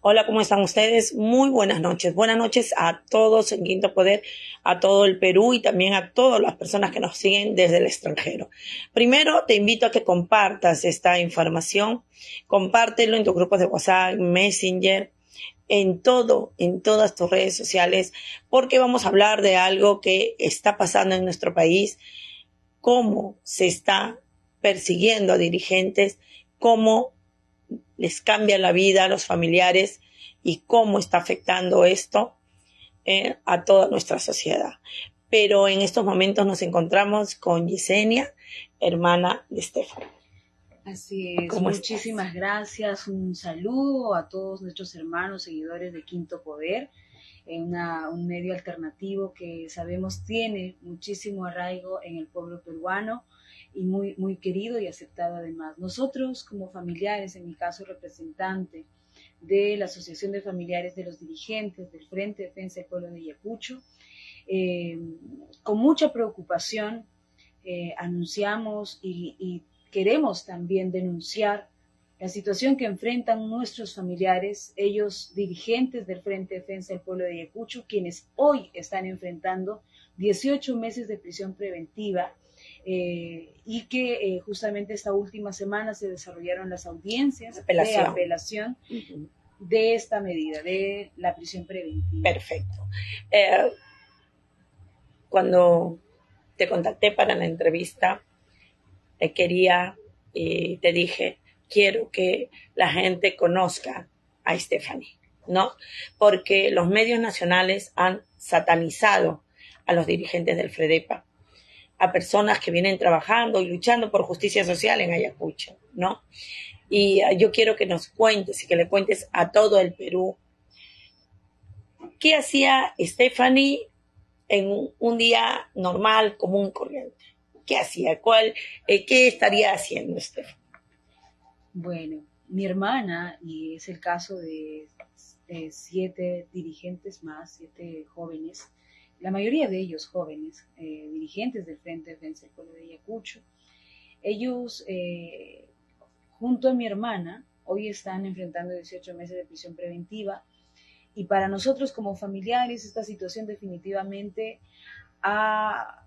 Hola, ¿cómo están ustedes? Muy buenas noches. Buenas noches a todos en Quinto Poder, a todo el Perú y también a todas las personas que nos siguen desde el extranjero. Primero, te invito a que compartas esta información. Compártelo en tus grupos de WhatsApp, Messenger, en todas tus redes sociales, porque vamos a hablar de algo que está pasando en nuestro país, cómo se está persiguiendo a dirigentes, cómo les cambia la vida a los familiares y cómo está afectando esto a toda nuestra sociedad. Pero en estos momentos nos encontramos con Yesenia, hermana de Estefan. Así es, muchísimas gracias, un saludo a todos nuestros hermanos, seguidores de Quinto Poder, un medio alternativo que sabemos tiene muchísimo arraigo en el pueblo peruano y muy querido y aceptado además. Nosotros como familiares, en mi caso representante de la Asociación de Familiares de los Dirigentes del Frente de Defensa del Pueblo de Ayacucho, con mucha preocupación anunciamos y queremos también denunciar la situación que enfrentan nuestros familiares, ellos dirigentes del Frente de Defensa del Pueblo de Ayacucho, quienes hoy están enfrentando 18 meses de prisión preventiva y que justamente esta última semana se desarrollaron las audiencias de apelación de esta medida, de la prisión preventiva. Perfecto. Cuando te contacté para la entrevista, te dije, quiero que la gente conozca a Stephanie, ¿no? Porque los medios nacionales han satanizado a los dirigentes del FREDEPA, a personas que vienen trabajando y luchando por justicia social en Ayacucho, ¿no? Y yo quiero que nos cuentes y que le cuentes a todo el Perú qué hacía Stephanie en un día normal, común, corriente. ¿Qué hacía? ¿Qué estaría haciendo Stephanie? Bueno, mi hermana, y es el caso de 7 dirigentes más, 7 jóvenes, la mayoría de ellos jóvenes, dirigentes del Frente de Defensa del Pueblo de Ayacucho, ellos, junto a mi hermana, hoy están enfrentando 18 meses de prisión preventiva, y para nosotros como familiares esta situación definitivamente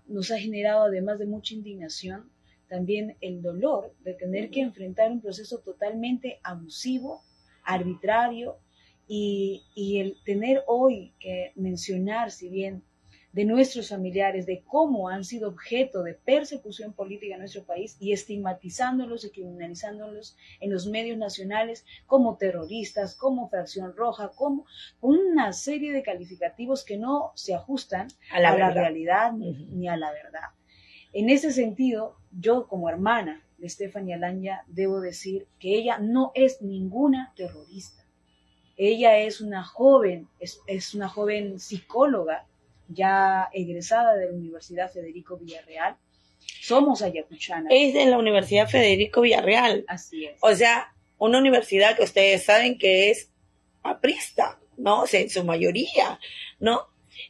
nos ha generado, además de mucha indignación, también el dolor de tener que enfrentar un proceso totalmente abusivo, arbitrario, y el tener hoy que mencionar, si bien de nuestros familiares, de cómo han sido objeto de persecución política en nuestro país y estigmatizándolos y criminalizándolos en los medios nacionales como terroristas, como fracción roja, como una serie de calificativos que no se ajustan a la realidad ni a la verdad. En ese sentido, yo como hermana de Stephanie Alanya debo decir que ella no es ninguna terrorista. Ella es una joven, es una joven psicóloga ya egresada de la Universidad Federico Villarreal. Somos ayacuchanas. Es de la Universidad Federico Villarreal. Así es. O sea, una universidad que ustedes saben que es aprista, ¿no? O sea, en su mayoría, ¿no?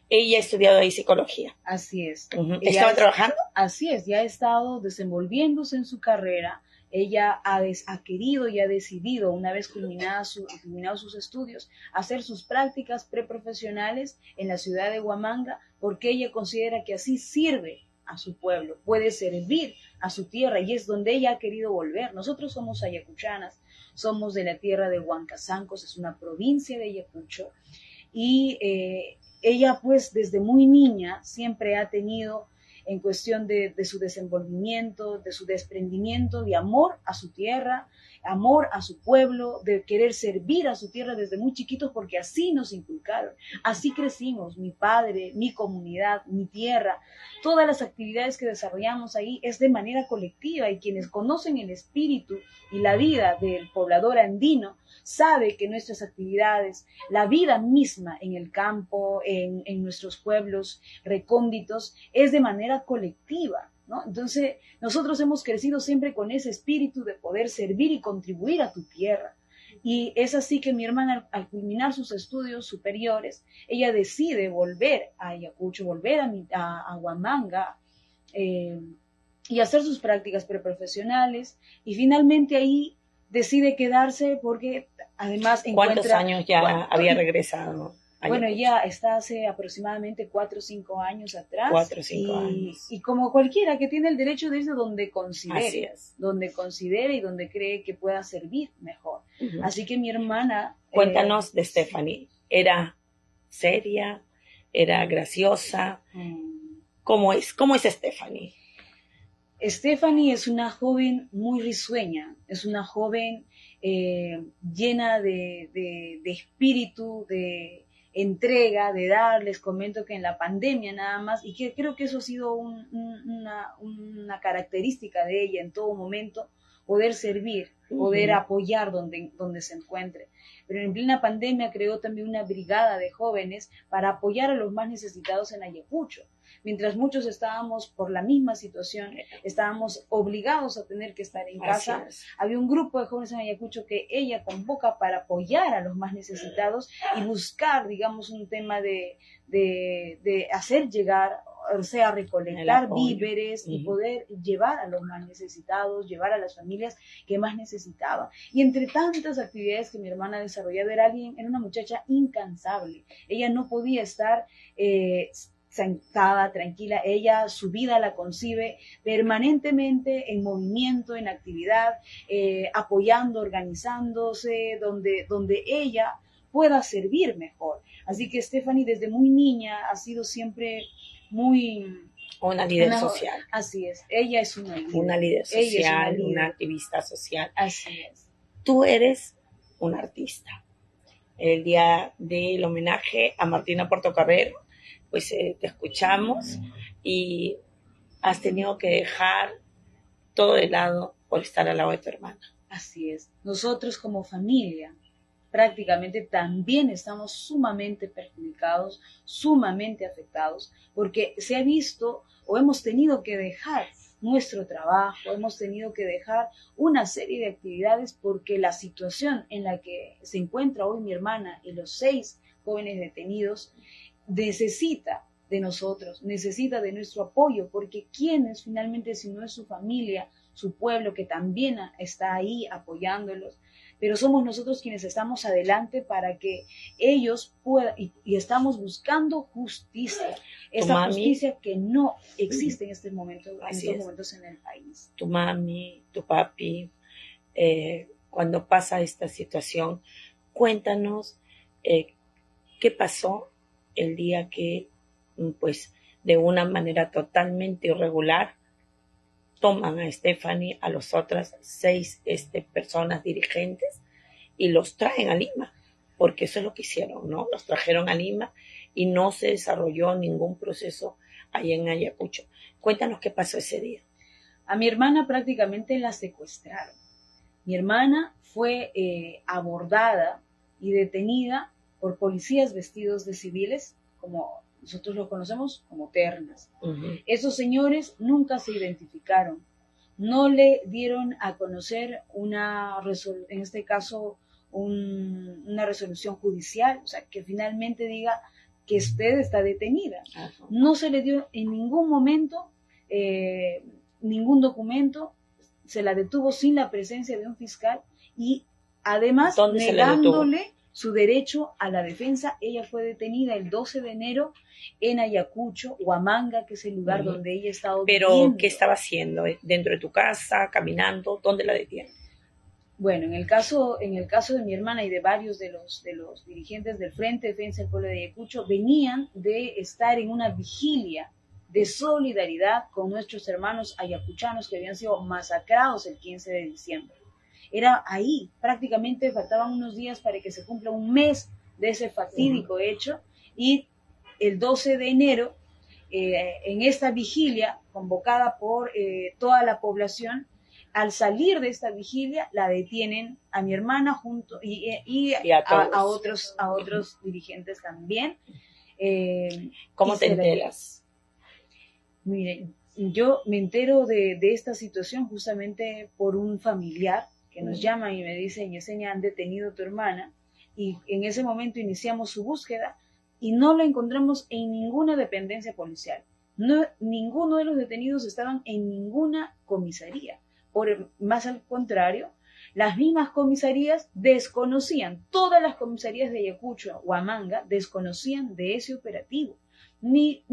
Ella ha estudiado ahí psicología. Así es. ¿Estaba trabajando? Así es, ya ha estado desenvolviéndose en su carrera. Ella ha querido y ha decidido, una vez culminados sus estudios, hacer sus prácticas preprofesionales en la ciudad de Huamanga, porque ella considera que así sirve a su pueblo, puede servir a su tierra, y es donde ella ha querido volver. Nosotros somos ayacuchanas, somos de la tierra de Huancazancos, es una provincia de Ayacucho, y ella pues desde muy niña siempre ha tenido, en cuestión de su desenvolvimiento, de su desprendimiento, de amor a su tierra, amor a su pueblo, de querer servir a su tierra desde muy chiquitos, porque así nos inculcaron, así crecimos, mi padre, mi comunidad, mi tierra, todas las actividades que desarrollamos ahí es de manera colectiva, y quienes conocen el espíritu y la vida del poblador andino sabe que nuestras actividades, la vida misma en el campo, en nuestros pueblos recónditos, es de manera colectiva, ¿no? Entonces, nosotros hemos crecido siempre con ese espíritu de poder servir y contribuir a tu tierra. Y es así que mi hermana, al culminar sus estudios superiores, ella decide volver a Ayacucho, volver a Huamanga, y hacer sus prácticas preprofesionales, y finalmente ahí decide quedarse porque Además, ¿Cuántos años ya había regresado? Bueno, ella está hace aproximadamente 4 o 5 años atrás. 4 o 5 años. Y como cualquiera que tiene el derecho de irse donde considere. Así es. Donde considere y donde cree que pueda servir mejor. Así que mi hermana... Cuéntanos de Stephanie. ¿Era seria? ¿Era graciosa? ¿Cómo es Stephanie? Stephanie es una joven muy risueña, es una joven llena de espíritu, de entrega, de dar. Les comento que en la pandemia nada más, y que creo que eso ha sido una característica de ella en todo momento, poder servir, poder apoyar donde se encuentre. Pero en plena pandemia creó también una brigada de jóvenes para apoyar a los más necesitados en Ayacucho. Mientras muchos estábamos por la misma situación, estábamos obligados a tener que estar en casa, había un grupo de jóvenes en Ayacucho que ella convoca para apoyar a los más necesitados y buscar, digamos, un tema de hacer llegar, o sea, recolectar víveres y poder llevar a los más necesitados, llevar a las familias que más necesitaban. Y entre tantas actividades que mi hermana ha desarrollado, era una muchacha incansable. Ella no podía estar sentada, tranquila. Ella su vida la concibe permanentemente en movimiento, en actividad, apoyando, organizándose, donde ella pueda servir mejor. Así que Stephanie desde muy niña ha sido siempre una líder social. Así es, ella es una líder. Una líder social, una activista social. Así es. Tú eres una artista. El día del homenaje a Martina Portocarrero, pues te escuchamos y has tenido que dejar todo de lado por estar al lado de tu hermana. Así es. Nosotros como familia prácticamente también estamos sumamente perjudicados, sumamente afectados, porque se ha visto o hemos tenido que dejar nuestro trabajo, hemos tenido que dejar una serie de actividades porque la situación en la que se encuentra hoy mi hermana y los 6 jóvenes detenidos necesita de nosotros, necesita de nuestro apoyo, porque ¿quiénes finalmente si no es su familia, su pueblo que también está ahí apoyándolos? Pero somos nosotros quienes estamos adelante para que ellos puedan, y estamos buscando justicia, esa justicia que no existe en estos momentos en el país. Tu mami, tu papi, cuando pasa esta situación, cuéntanos qué pasó el día que, pues, de una manera totalmente irregular, toman a Stephanie, a las otras 6 personas dirigentes y los traen a Lima, porque eso es lo que hicieron, ¿no? Los trajeron a Lima y no se desarrolló ningún proceso allá en Ayacucho. Cuéntanos qué pasó ese día. A mi hermana prácticamente la secuestraron. Mi hermana fue abordada y detenida por policías vestidos de civiles, como nosotros lo conocemos como ternas. Esos señores nunca se identificaron, no le dieron a conocer en este caso una resolución judicial, o sea, que finalmente diga que usted está detenida. No se le dio en ningún momento ningún documento, se la detuvo sin la presencia de un fiscal y además negándole su derecho a la defensa. Ella fue detenida el 12 de enero en Ayacucho, Huamanga, que es el lugar donde ella estaba viviendo. ¿Pero qué estaba haciendo? ¿Dentro de tu casa? ¿Caminando? ¿Dónde la detienen? Bueno, en el caso de mi hermana y de varios de los dirigentes del Frente de Defensa del Pueblo de Ayacucho, venían de estar en una vigilia de solidaridad con nuestros hermanos ayacuchanos que habían sido masacrados el 15 de diciembre. Era ahí, prácticamente faltaban unos días para que se cumpla un mes de ese fatídico hecho, y el 12 de enero, en esta vigilia convocada por toda la población, al salir de esta vigilia la detienen a mi hermana junto y a otros dirigentes también. ¿Cómo te enteras? Miren, yo me entero de esta situación justamente por un familiar que nos llama y me dice: Yesenia, han detenido a tu hermana, y en ese momento iniciamos su búsqueda y no la encontramos en ninguna dependencia policial. No, ninguno de los detenidos estaban en ninguna comisaría. Más al contrario, Las mismas comisarías desconocían, todas las comisarías de Ayacucho, Huamanga, desconocían de ese operativo. Ni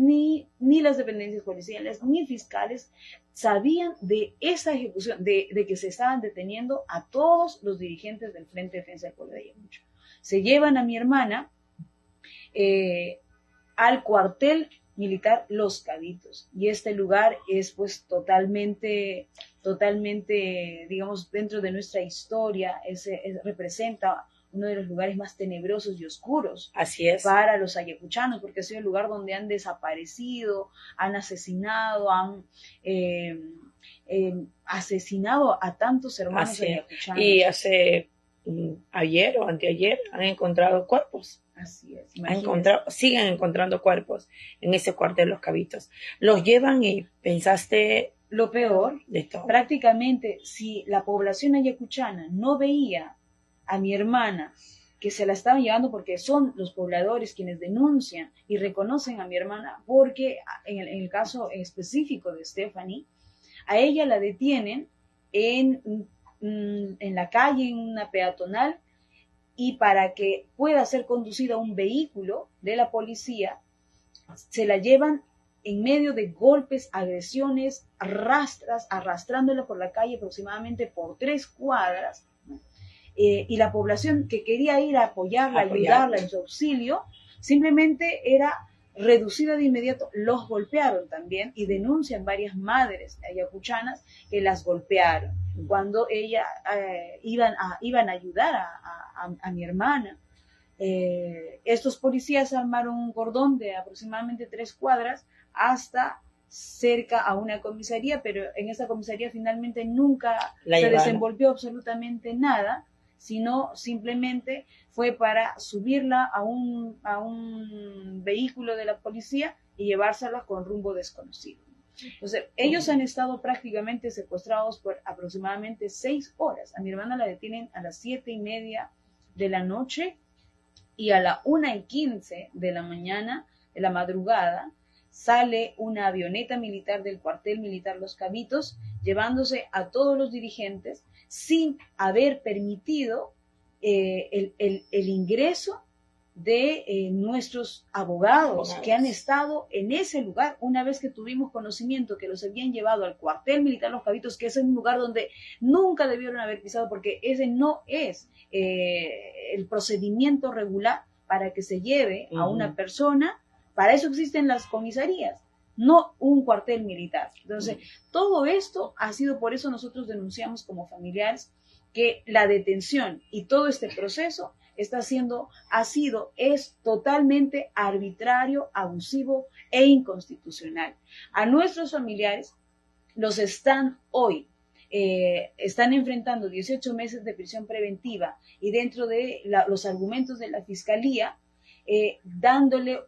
las dependencias policiales, ni fiscales sabían de esa ejecución, de que se estaban deteniendo a todos los dirigentes del Frente de Defensa del Pueblo de Ayacucho. Se llevan a mi hermana al cuartel militar Los Cabitos, y este lugar es pues totalmente, digamos, dentro de nuestra historia, representa uno de los lugares más tenebrosos y oscuros. Así es. Para los ayacuchanos, porque ha sido el lugar donde han desaparecido, han asesinado, han asesinado a tantos hermanos ayacuchanos. Y ayer o anteayer han encontrado cuerpos. Así es. Siguen encontrando cuerpos en ese cuartel Los Cabitos. Los llevan y pensaste... Lo peor, de todo. Prácticamente, si la población ayacuchana no veía a mi hermana, que se la estaban llevando, porque son los pobladores quienes denuncian y reconocen a mi hermana, porque en el caso específico de Stephanie, a ella la detienen en la calle, en una peatonal, y para que pueda ser conducida un vehículo de la policía, se la llevan en medio de golpes, agresiones, arrastrándola por la calle aproximadamente por 3 cuadras, y la población que quería ir a apoyarla, ayudarla en su auxilio, simplemente era reducida de inmediato. Los golpearon también, y denuncian varias madres ayacuchanas que las golpearon cuando ella iban a ayudar a mi hermana. Estos policías armaron un cordón de aproximadamente 3 cuadras hasta cerca a una comisaría, pero en esa comisaría finalmente nunca se desenvolvió absolutamente nada, sino simplemente fue para subirla a un vehículo de la policía y llevársela con rumbo desconocido. Entonces, ellos han estado prácticamente secuestrados por aproximadamente 6 horas. A mi hermana la detienen a las 7:30 de la noche, y a la 1:15 de la mañana, de la madrugada, sale una avioneta militar del cuartel militar Los Cabitos, llevándose a todos los dirigentes sin haber permitido el ingreso de nuestros abogados que han estado en ese lugar. Una vez que tuvimos conocimiento que los habían llevado al cuartel militar Los Cabitos, que es un lugar donde nunca debieron haber pisado, porque ese no es el procedimiento regular para que se lleve a una persona. Para eso existen las comisarías, no un cuartel militar. Entonces, todo esto ha sido, por eso nosotros denunciamos como familiares que la detención y todo este proceso es totalmente arbitrario, abusivo e inconstitucional. A nuestros familiares los están hoy, están enfrentando 18 meses de prisión preventiva, y dentro de los argumentos de la Fiscalía, dándole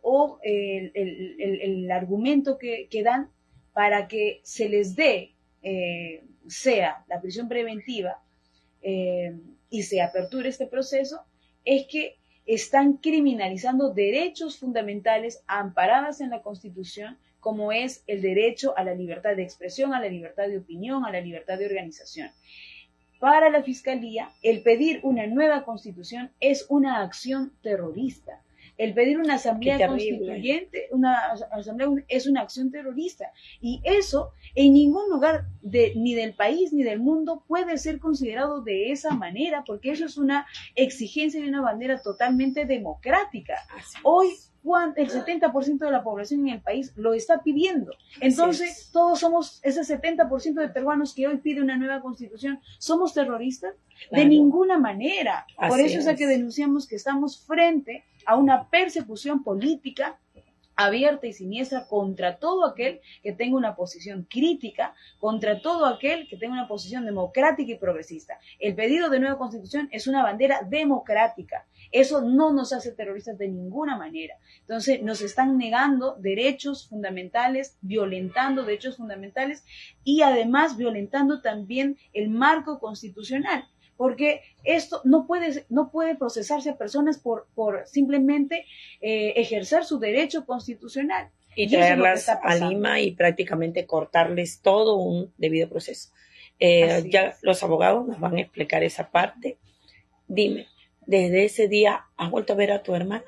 el argumento que dan para que se les dé, sea la prisión preventiva, y se aperture este proceso, es que están criminalizando derechos fundamentales amparadas en la Constitución, como es el derecho a la libertad de expresión, a la libertad de opinión, a la libertad de organización. Para la Fiscalía, el pedir una nueva Constitución es una acción terrorista. El pedir una asamblea constituyente, es una acción terrorista. Y eso en ningún lugar ni del país ni del mundo puede ser considerado de esa manera, porque eso es una exigencia de una bandera totalmente democrática. Hoy el 70% de la población en el país lo está pidiendo. Entonces, todos somos ese 70% de peruanos que hoy pide una nueva constitución. ¿Somos terroristas? Claro. De ninguna manera. Por eso es que denunciamos que estamos frente a una persecución política abierta y siniestra contra todo aquel que tenga una posición crítica, contra todo aquel que tenga una posición democrática y progresista. El pedido de nueva constitución es una bandera democrática. Eso no nos hace terroristas de ninguna manera. Entonces, nos están negando derechos fundamentales, violentando derechos fundamentales, y además violentando también el marco constitucional. Porque esto no puede procesarse a personas por simplemente ejercer su derecho constitucional. Y traerlas a Lima y prácticamente cortarles todo un debido proceso. Ya es. los abogados nos van a explicar esa parte. Dime, desde ese día, ¿has vuelto a ver a tu hermana?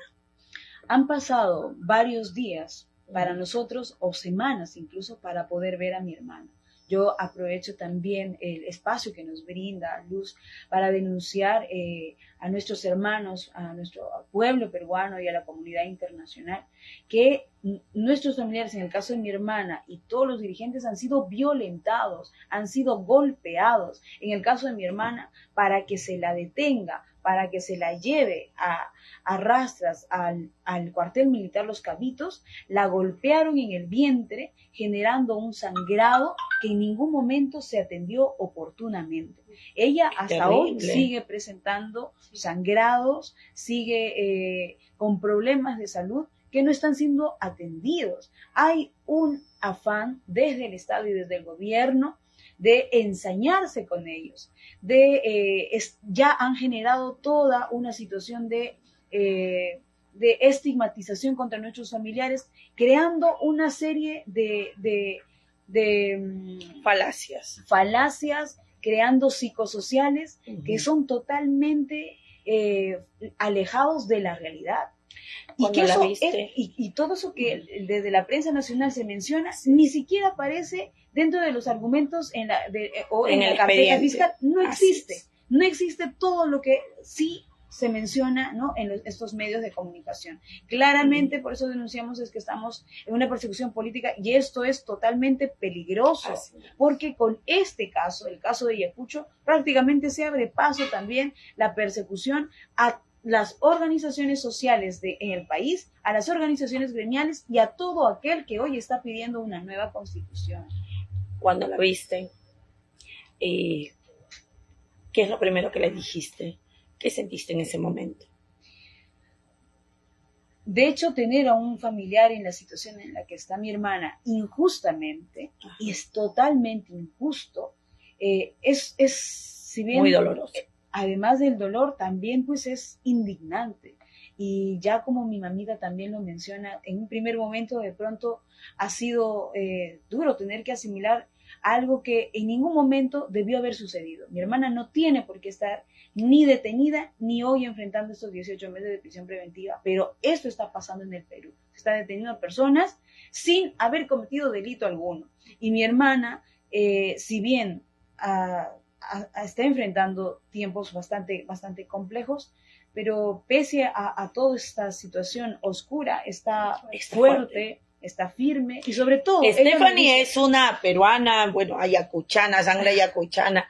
Han pasado varios días para nosotros o semanas incluso para poder ver a mi hermana. Yo aprovecho también el espacio que nos brinda Luz para denunciar a nuestros hermanos, a nuestro pueblo peruano y a la comunidad internacional que nuestros familiares, en el caso de mi hermana y todos los dirigentes, han sido violentados, han sido golpeados. En el caso de mi hermana, para que se la detenga, para que se la lleve a rastras al cuartel militar Los Cabitos, la golpearon en el vientre, generando un sangrado que en ningún momento se atendió oportunamente. Ella hasta hoy sigue presentando sangrados, sigue con problemas de salud que no están siendo atendidos. Hay un afán desde el Estado y desde el gobierno de ensañarse con ellos, ya han generado toda una situación de estigmatización contra nuestros familiares, creando una serie de falacias, creando psicosociales que son totalmente alejados de la realidad. Y, que eso y todo eso que desde la prensa nacional se menciona, ni siquiera aparece dentro de los argumentos en la carpeta fiscal. No existe. No existe todo lo que sí se menciona, ¿no?, en estos medios de comunicación. Claramente, por eso denunciamos, es que estamos en una persecución política y esto es totalmente peligroso, porque con este caso, el caso de Ayacucho, prácticamente se abre paso también la persecución a las organizaciones sociales en el país, a las organizaciones gremiales y a todo aquel que hoy está pidiendo una nueva constitución. Cuando la viste, ¿qué es lo primero que le dijiste? ¿Qué sentiste en ese momento? De hecho, tener a un familiar en la situación en la que está mi hermana injustamente, y es totalmente injusto, si bien muy doloroso. Además del dolor, también pues es indignante. Y ya como mi mamita también lo menciona, en un primer momento de pronto ha sido duro tener que asimilar algo que en ningún momento debió haber sucedido. Mi hermana no tiene por qué estar ni detenida ni hoy enfrentando estos 18 meses de prisión preventiva, pero esto está pasando en el Perú. Se está deteniendo a personas sin haber cometido delito alguno. Y mi hermana, si bien está enfrentando tiempos bastante complejos, pero pese a toda esta situación oscura, está fuerte, está firme y sobre todo... Stephanie es una peruana, bueno, ayacuchana, sangre ayacuchana,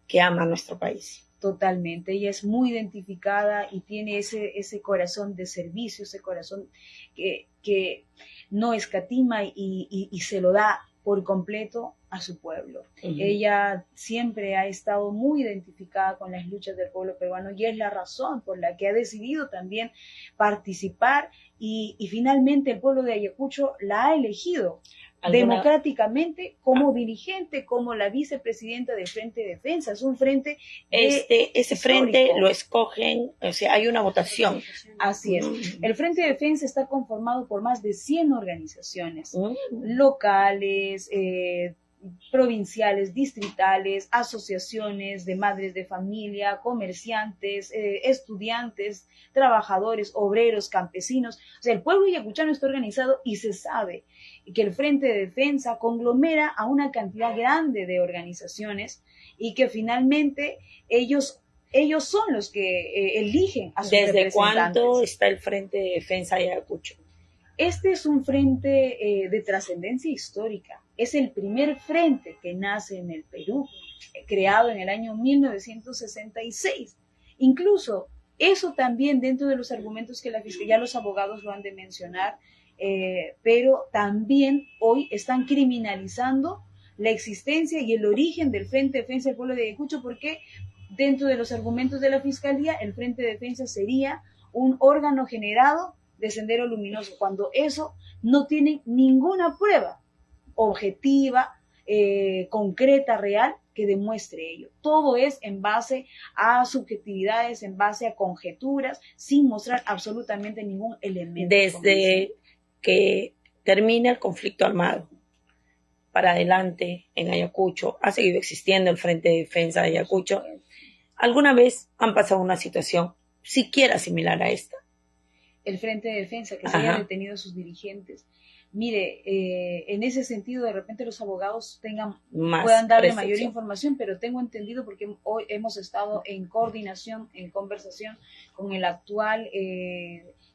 que ama nuestro país. Totalmente, ella es muy identificada y tiene ese corazón de servicio, ese corazón que no escatima y se lo da por completo a su pueblo. Ella siempre ha estado muy identificada con las luchas del pueblo peruano y es la razón por la que ha decidido también participar y finalmente el pueblo de Ayacucho la ha elegido democráticamente como dirigente, como la vicepresidenta del Frente de Defensa. Es un frente ese histórico. frente lo escogen, o sea, hay una votación. Así es. El Frente de Defensa está conformado por más de 100 organizaciones locales, provinciales, distritales, asociaciones de madres de familia, comerciantes, estudiantes, trabajadores, obreros, campesinos. O sea, el pueblo ayacuchano está organizado y se sabe que el Frente de Defensa conglomera a una cantidad grande de organizaciones y que finalmente ellos son los que eligen a sus representantes. ¿Desde cuándo está el Frente de Defensa de Ayacucho? Este es un frente de trascendencia histórica. Es el primer frente que nace en el Perú, creado en el año 1966. Incluso eso también dentro de los argumentos que la Fiscalía, los abogados lo han de mencionar, pero también hoy están criminalizando la existencia y el origen del Frente de Defensa del Pueblo de Ayacucho, porque dentro de los argumentos de la Fiscalía, el Frente de Defensa sería un órgano generado de Sendero Luminoso, cuando eso no tiene ninguna prueba objetiva, concreta, real, que demuestre ello. Todo es en base a subjetividades, en base a conjeturas, sin mostrar absolutamente ningún elemento. Desde que termina el conflicto armado, para adelante en Ayacucho. Ha seguido existiendo el Frente de Defensa de Ayacucho. ¿Alguna vez han pasado una situación siquiera similar a esta? El Frente de Defensa, que se haya detenido a sus dirigentes. Mire, en ese sentido, de repente los abogados puedan darle mayor información, pero tengo entendido, porque hoy hemos estado en coordinación, en conversación con el actual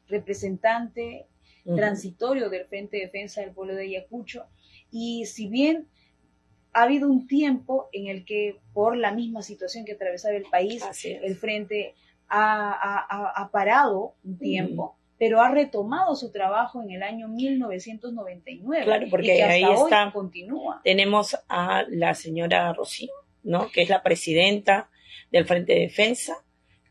representante transitorio del Frente de Defensa del Pueblo de Ayacucho, y si bien ha habido un tiempo en el que, por la misma situación que atravesaba el país, el Frente ha parado un tiempo, pero ha retomado su trabajo en el año 1999. Claro, porque y que hasta ahí hoy está, continúa. Tenemos a la señora Rocío, ¿no?, que es la presidenta del Frente de Defensa,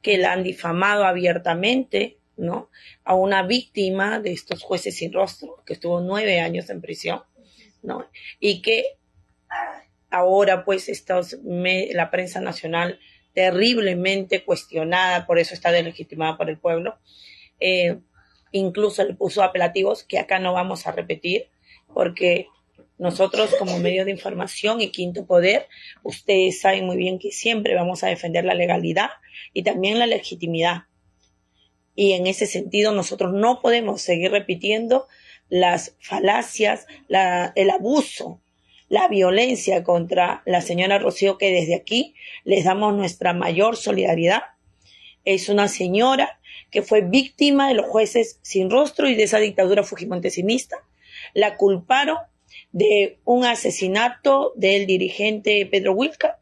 que la han difamado abiertamente, ¿no?, a una víctima de estos jueces sin rostro, que estuvo 9 años en prisión, ¿no?, y que ahora pues la prensa nacional terriblemente cuestionada, por eso está deslegitimada por el pueblo, incluso le puso apelativos que acá no vamos a repetir, porque nosotros como medio de información y Quinto Poder, ustedes saben muy bien que siempre vamos a defender la legalidad y también la legitimidad. Y en ese sentido nosotros no podemos seguir repitiendo las falacias, el abuso, la violencia contra la señora Rocío, que desde aquí les damos nuestra mayor solidaridad. Es una señora que fue víctima de los jueces sin rostro y de esa dictadura fujimontesimista. La culparon de un asesinato del dirigente Pedro Wilca,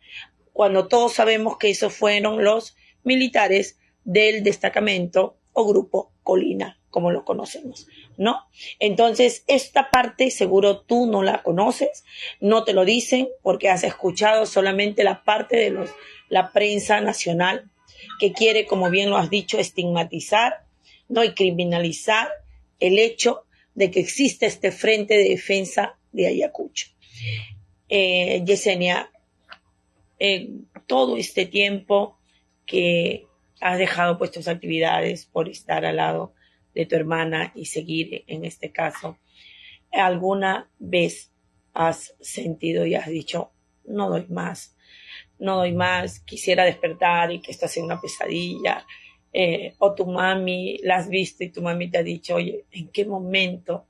cuando todos sabemos que esos fueron los militares del destacamento o grupo Colina, como lo conocemos, ¿no? Entonces, esta parte seguro tú no la conoces, no te lo dicen porque has escuchado solamente la parte de la prensa nacional, que quiere, como bien lo has dicho, estigmatizar, ¿no?, y criminalizar el hecho de que existe este Frente de Defensa de Ayacucho. Yesenia, todo este tiempo que has dejado pues tus actividades por estar al lado de tu hermana y seguir en este caso, ¿alguna vez has sentido y has dicho, no doy más, quisiera despertar y que esto sea una pesadilla? O tu mami la has visto y tu mami te ha dicho, oye, ¿en qué momento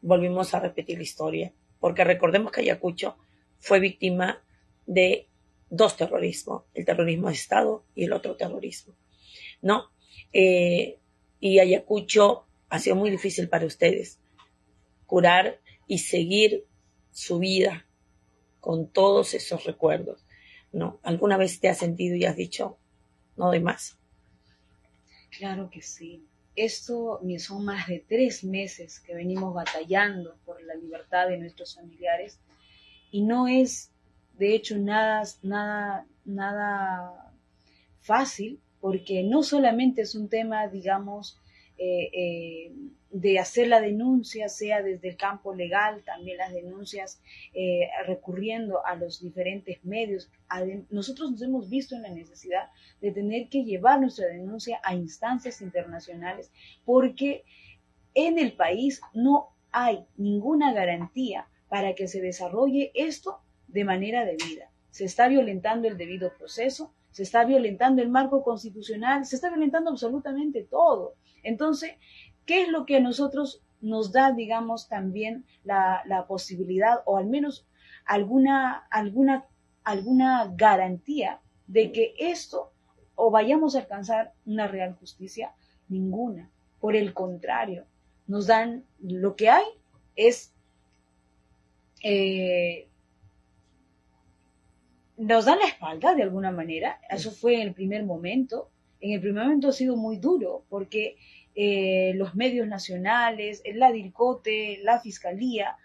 volvimos a repetir la historia? Porque recordemos que Ayacucho fue víctima de 2 terrorismos, el terrorismo de Estado y el otro terrorismo, ¿no? Y Ayacucho ha sido muy difícil para ustedes curar y seguir su vida con todos esos recuerdos, ¿no? ¿Alguna vez te has sentido y has dicho, no doy más? Claro que sí. Esto son más de 3 meses que venimos batallando por la libertad de nuestros familiares, y no es, de hecho, nada fácil, porque no solamente es un tema, digamos, de hacer la denuncia, sea desde el campo legal, también las denuncias recurriendo a los diferentes medios. Nosotros nos hemos visto en la necesidad de tener que llevar nuestra denuncia a instancias internacionales, porque en el país no hay ninguna garantía para que se desarrolle esto de manera debida. Se está violentando el debido proceso, se está violentando el marco constitucional, se está violentando absolutamente todo. Entonces, ¿qué es lo que a nosotros nos da, digamos, también la posibilidad, o al menos alguna garantía de que esto o vayamos a alcanzar una real justicia? Ninguna. Por el contrario, nos dan, lo que hay es, nos dan la espalda de alguna manera. Eso fue en el primer momento. En el primer momento ha sido muy duro, porque los medios nacionales, la DIRCOTE, la Fiscalía,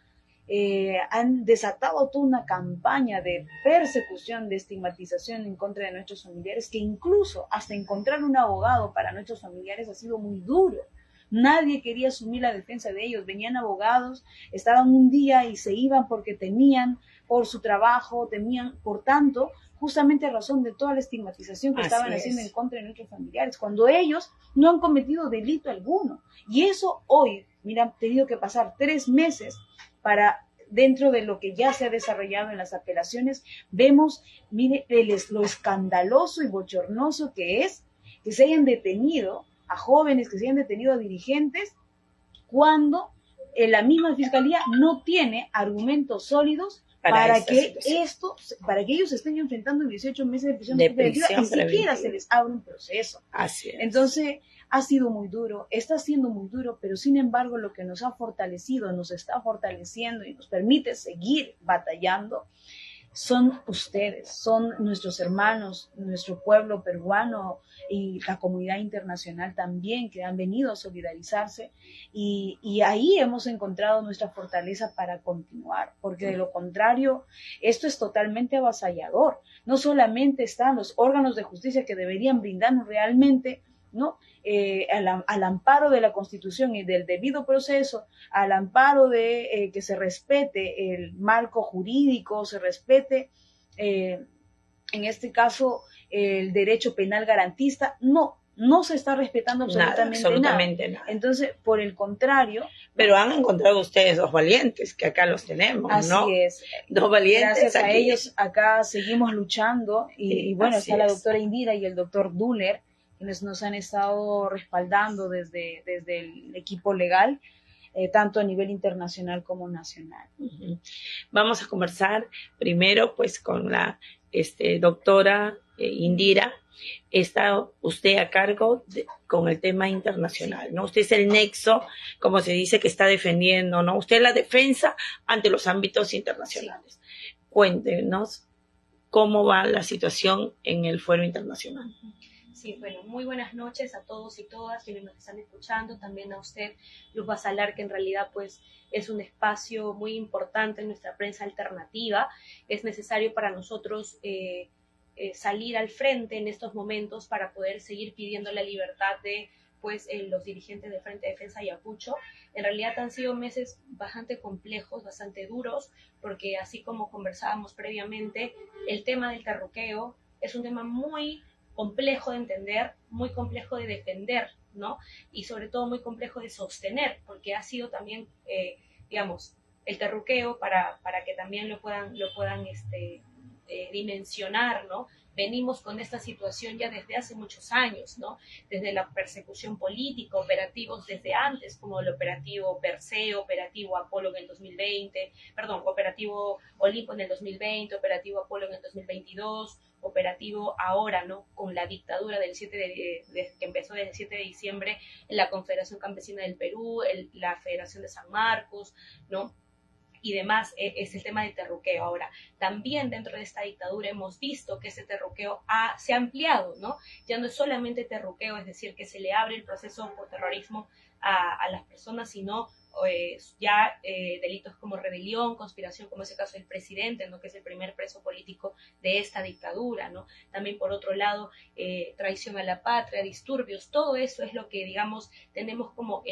han desatado toda una campaña de persecución, de estigmatización en contra de nuestros familiares, que incluso hasta encontrar un abogado para nuestros familiares ha sido muy duro. Nadie quería asumir la defensa de ellos. Venían abogados, estaban un día y se iban porque temían por su trabajo, temían, por tanto, justamente a razón de toda la estigmatización que estaban haciendo en contra de nuestros familiares, cuando ellos no han cometido delito alguno. Y eso hoy, mira, han tenido que pasar 3 meses para dentro de lo que ya se ha desarrollado en las apelaciones, vemos, mire, lo escandaloso y bochornoso que es que se hayan detenido a jóvenes, que se hayan detenido a dirigentes, cuando la misma fiscalía no tiene argumentos sólidos para que ellos se estén enfrentando 18 meses de prisión preventiva y siquiera se les abre un proceso. Así es. Entonces, ha sido muy duro, está siendo muy duro, pero sin embargo lo que nos ha fortalecido, nos está fortaleciendo y nos permite seguir batallando son ustedes, son nuestros hermanos, nuestro pueblo peruano y la comunidad internacional también, que han venido a solidarizarse, y ahí hemos encontrado nuestra fortaleza para continuar, porque de lo contrario, esto es totalmente avasallador. No solamente están los órganos de justicia que deberían brindarnos realmente, ¿no? Al amparo de la Constitución y del debido proceso, al amparo de que se respete el marco jurídico, se respete, en este caso, el derecho penal garantista. No se está respetando absolutamente nada. Entonces, por el contrario... Pero han encontrado ustedes dos valientes, que acá los tenemos, ¿no? Así es. Dos valientes. Gracias a ellos, acá seguimos luchando, y bueno, está la doctora Indira y el doctor Duller, quienes nos han estado respaldando desde el equipo legal, tanto a nivel internacional como nacional. Vamos a conversar primero pues con la doctora Indira. Está usted a cargo con el tema internacional, ¿no? Usted es el nexo, como se dice, que está defendiendo, ¿no? Usted es la defensa ante los ámbitos internacionales. Sí. Cuéntenos cómo va la situación en el fuero internacional. Sí, bueno, muy buenas noches a todos y todas quienes nos están escuchando, también a usted, Luz Basalar, que en realidad pues es un espacio muy importante en nuestra prensa alternativa. Es necesario para nosotros salir al frente en estos momentos para poder seguir pidiendo la libertad de pues los dirigentes del Frente de Defensa Ayacucho. En realidad han sido meses bastante complejos, bastante duros, porque así como conversábamos previamente, el tema del terruqueo es un tema muy complejo de entender, muy complejo de defender, ¿no? Y sobre todo muy complejo de sostener, porque ha sido también, digamos, el terruqueo, para que también lo puedan dimensionar, ¿no? Venimos con esta situación ya desde hace muchos años, ¿no? Desde la persecución política, operativos desde antes, como el operativo Perseo, operativo Apolo en el 2020, perdón, operativo Olimpo en el 2020, operativo Apolo en el 2022, operativo ahora, ¿no? Con la dictadura del que empezó desde el 7 de diciembre en la Confederación Campesina del Perú, la Federación de San Marcos, ¿no? Y demás, es el tema del terruqueo. Ahora, también dentro de esta dictadura hemos visto que ese terruqueo se ha ampliado, ¿no? Ya no es solamente terruqueo, es decir, que se le abre el proceso por terrorismo a las personas, sino ya delitos como rebelión, conspiración, como es el caso del presidente, ¿no? Que es el primer preso político de esta dictadura, ¿no? También, por otro lado, traición a la patria, disturbios, todo eso es lo que, digamos, tenemos como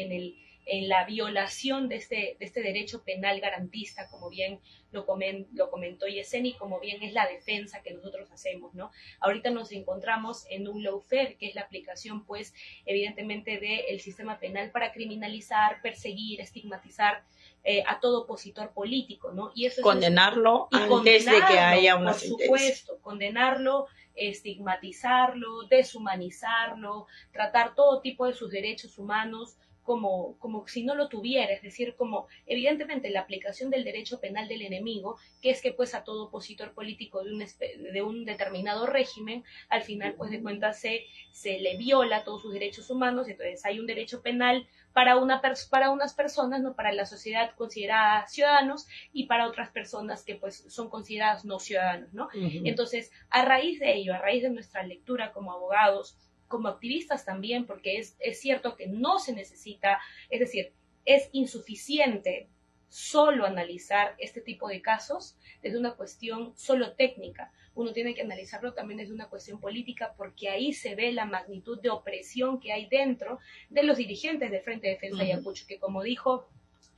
en la violación de este derecho penal garantista, como bien lo comentó Yeseni, como bien es la defensa que nosotros hacemos, ¿no? Ahorita nos encontramos en un lawfare, que es la aplicación, pues, evidentemente del sistema penal para criminalizar, perseguir, estigmatizar a todo opositor político, ¿no? Y eso condenarlo antes de que haya una sentencia. Por supuesto, condenarlo, estigmatizarlo, deshumanizarlo, tratar todo tipo de sus derechos humanos como si no lo tuviera, es decir, como evidentemente la aplicación del derecho penal del enemigo, que es que pues a todo opositor político de un determinado régimen, al final pues de cuentas se le viola todos sus derechos humanos. Entonces hay un derecho penal para unas personas, no, para la sociedad considerada ciudadanos, y para otras personas que pues son consideradas no ciudadanos, ¿no? Entonces, a raíz de ello, a raíz de nuestra lectura como abogados, como activistas también, porque es cierto que no se necesita, es decir, es insuficiente solo analizar este tipo de casos desde una cuestión solo técnica. Uno tiene que analizarlo también desde una cuestión política, porque ahí se ve la magnitud de opresión que hay dentro de los dirigentes del Frente de Defensa Ayacucho, que, como dijo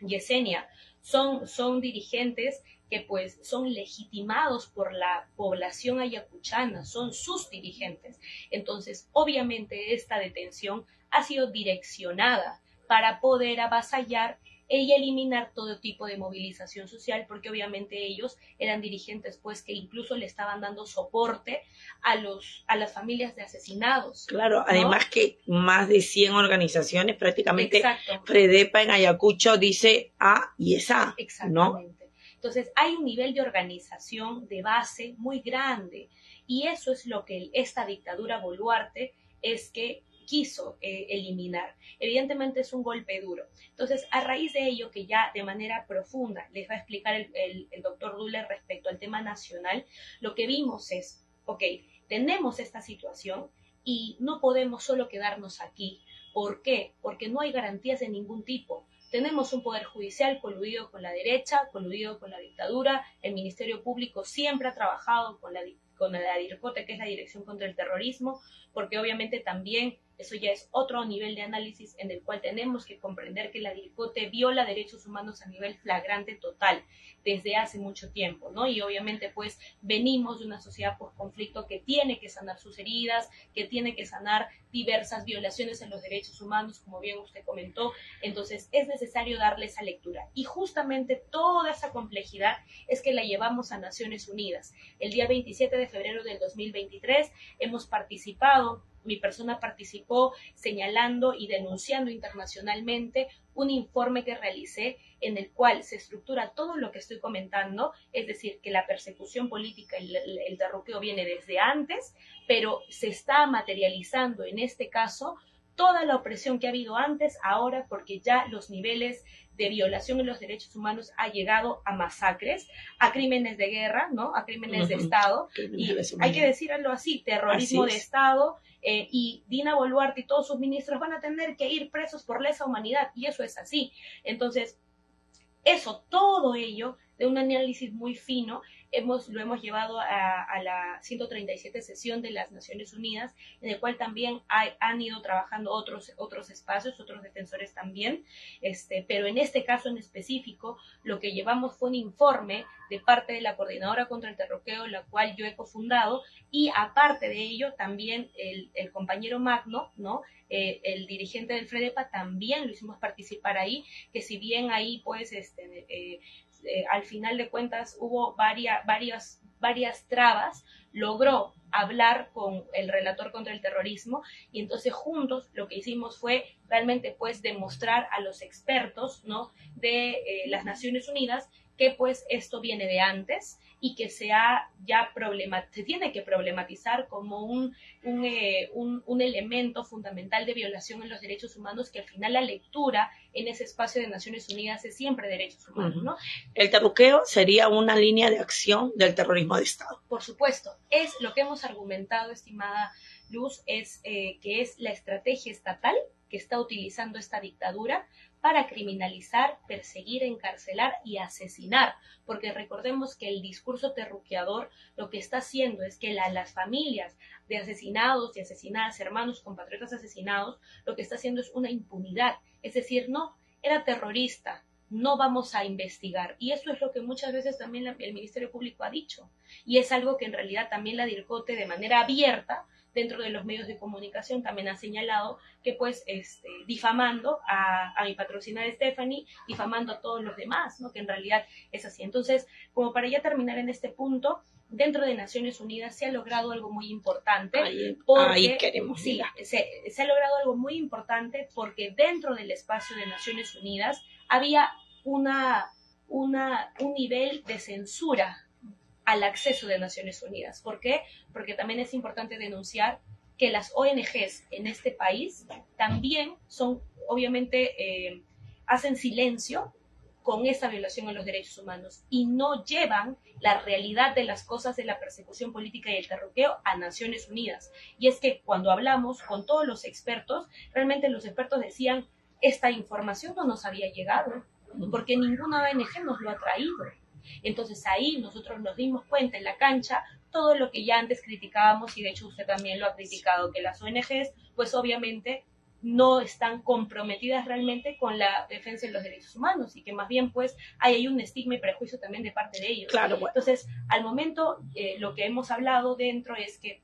Yesenia, son dirigentes que pues son legitimados por la población ayacuchana, son sus dirigentes. Entonces, obviamente esta detención ha sido direccionada para poder avasallar y eliminar todo tipo de movilización social, porque obviamente ellos eran dirigentes pues que incluso le estaban dando soporte a las familias de asesinados. Claro, ¿no? además que más de 100 organizaciones, prácticamente Exacto. Fredepa en Ayacucho dice A y es A, ¿no? Exactamente. Entonces hay un nivel de organización de base muy grande y eso es lo que esta dictadura Boluarte es que quiso eliminar. Evidentemente es un golpe duro. Entonces, a raíz de ello, que ya de manera profunda les va a explicar el doctor Duller respecto al tema nacional, lo que vimos es, ok, tenemos esta situación y no podemos solo quedarnos aquí. ¿Por qué? Porque no hay garantías de ningún tipo. Tenemos un poder judicial coludido con la derecha, coludido con la dictadura, el Ministerio Público siempre ha trabajado con la DIRCOTE, que es la Dirección contra el Terrorismo, porque obviamente también eso ya es otro nivel de análisis en el cual tenemos que comprender que la DIRCOTE viola derechos humanos a nivel flagrante total desde hace mucho tiempo, ¿no? Y obviamente pues venimos de una sociedad post-conflicto que tiene que sanar sus heridas, que tiene que sanar diversas violaciones a los derechos humanos, como bien usted comentó. Entonces es necesario darle esa lectura. Y justamente toda esa complejidad es que la llevamos a Naciones Unidas. El día 27 de febrero del 2023 hemos participado, mi persona participó señalando y denunciando internacionalmente un informe que realicé en el cual se estructura todo lo que estoy comentando, es decir, que la persecución política y el terruqueo viene desde antes, pero se está materializando en este caso toda la opresión que ha habido antes, ahora porque ya los niveles de violación de los derechos humanos ha llegado a masacres, a crímenes de guerra, ¿no? A crímenes de Estado, y hay que decirlo así, terrorismo de Estado, y Dina Boluarte y todos sus ministros van a tener que ir presos por lesa humanidad, y eso es así. Entonces, eso, todo ello, de un análisis muy fino, lo hemos llevado a la 137 sesión de las Naciones Unidas, en el cual también han ido trabajando otros espacios, otros defensores también, pero en este caso en específico, lo que llevamos fue un informe de parte de la Coordinadora contra el Terruqueo, la cual yo he cofundado, y aparte de ello, también el compañero Magno, ¿no? El dirigente del Fredepa, también lo hicimos participar ahí, que si bien ahí pues al final de cuentas hubo varias trabas, logró hablar con el relator contra el terrorismo, y entonces juntos lo que hicimos fue realmente pues demostrar a los expertos, ¿no? de las Naciones Unidas que pues esto viene de antes y que se tiene que problematizar como un elemento fundamental de violación en los derechos humanos, que al final la lectura en ese espacio de Naciones Unidas es siempre derechos humanos, ¿no? El terruqueo sería una línea de acción del terrorismo de Estado. Por supuesto, es lo que hemos argumentado, estimada Luz, es que es la estrategia estatal que está utilizando esta dictadura para criminalizar, perseguir, encarcelar y asesinar, porque recordemos que el discurso terruqueador lo que está haciendo es que las familias de asesinados y asesinadas, hermanos, compatriotas asesinados, lo que está haciendo es una impunidad, es decir, no, era terrorista, no vamos a investigar, y eso es lo que muchas veces también el Ministerio Público ha dicho, y es algo que en realidad también la DIRCOTE de manera abierta dentro de los medios de comunicación también ha señalado que pues difamando a mi patrocinada Stephanie, difamando a todos los demás, ¿no? Que en realidad es así. Entonces, como para ya terminar en este punto, dentro de Naciones Unidas se ha logrado algo muy importante. Ahí queremos. Sí, se ha logrado algo muy importante porque dentro del espacio de Naciones Unidas había un nivel de censura al acceso de Naciones Unidas. ¿Por qué? Porque también es importante denunciar que las ONGs en este país también son, obviamente, hacen silencio con esa violación a los derechos humanos y no llevan la realidad de las cosas de la persecución política y el terruqueo a Naciones Unidas. Y es que cuando hablamos con todos los expertos, realmente los expertos decían, esta información no nos había llegado, porque ninguna ONG nos lo ha traído. Entonces ahí nosotros nos dimos cuenta en la cancha todo lo que ya antes criticábamos, y de hecho usted también lo ha criticado, que las ONGs pues obviamente no están comprometidas realmente con la defensa de los derechos humanos y que más bien pues hay un estigma y prejuicio también de parte de ellos. Claro, bueno. Entonces al momento lo que hemos hablado dentro es que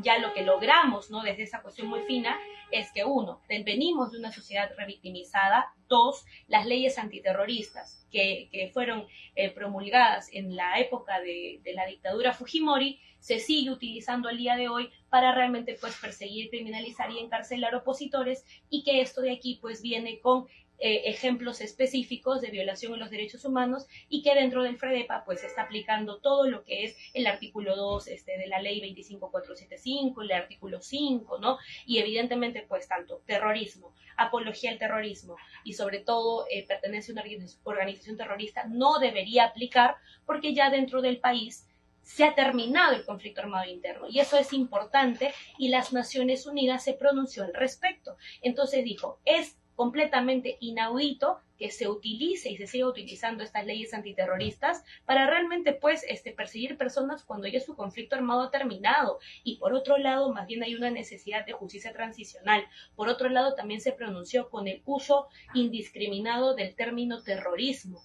ya lo que logramos, ¿no? Desde esa cuestión muy fina, es que uno, venimos de una sociedad revictimizada. Dos, las leyes antiterroristas que fueron promulgadas en la época de la dictadura Fujimori, se sigue utilizando al día de hoy para realmente pues perseguir, criminalizar y encarcelar opositores, y que esto de aquí pues viene con ejemplos específicos de violación de los derechos humanos, y que dentro del FREDEPA pues se está aplicando todo lo que es el artículo 2 de la ley 25475, el artículo 5, ¿no? Y evidentemente pues tanto terrorismo, apología al terrorismo y sobre todo pertenencia a una organización terrorista no debería aplicar, porque ya dentro del país se ha terminado el conflicto armado interno, y eso es importante, y las Naciones Unidas se pronunció al respecto. Entonces dijo, es completamente inaudito que se utilice y se siga utilizando estas leyes antiterroristas para realmente pues perseguir personas cuando ya su conflicto armado ha terminado. Y por otro lado, más bien hay una necesidad de justicia transicional. Por otro lado, también se pronunció con el uso indiscriminado del término terrorismo,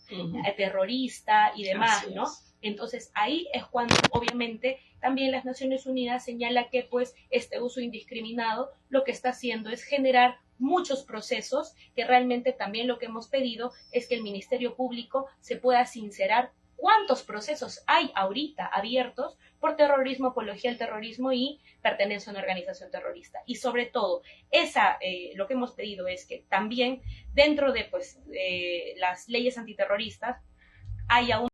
terrorista y demás, ¿no? Entonces ahí es cuando obviamente también las Naciones Unidas señala que pues este uso indiscriminado lo que está haciendo es generar muchos procesos, que realmente también lo que hemos pedido es que el Ministerio Público se pueda sincerar cuántos procesos hay ahorita abiertos por terrorismo, apología al terrorismo y pertenencia a una organización terrorista. Y sobre todo, lo que hemos pedido es que también dentro de pues, las leyes antiterroristas haya un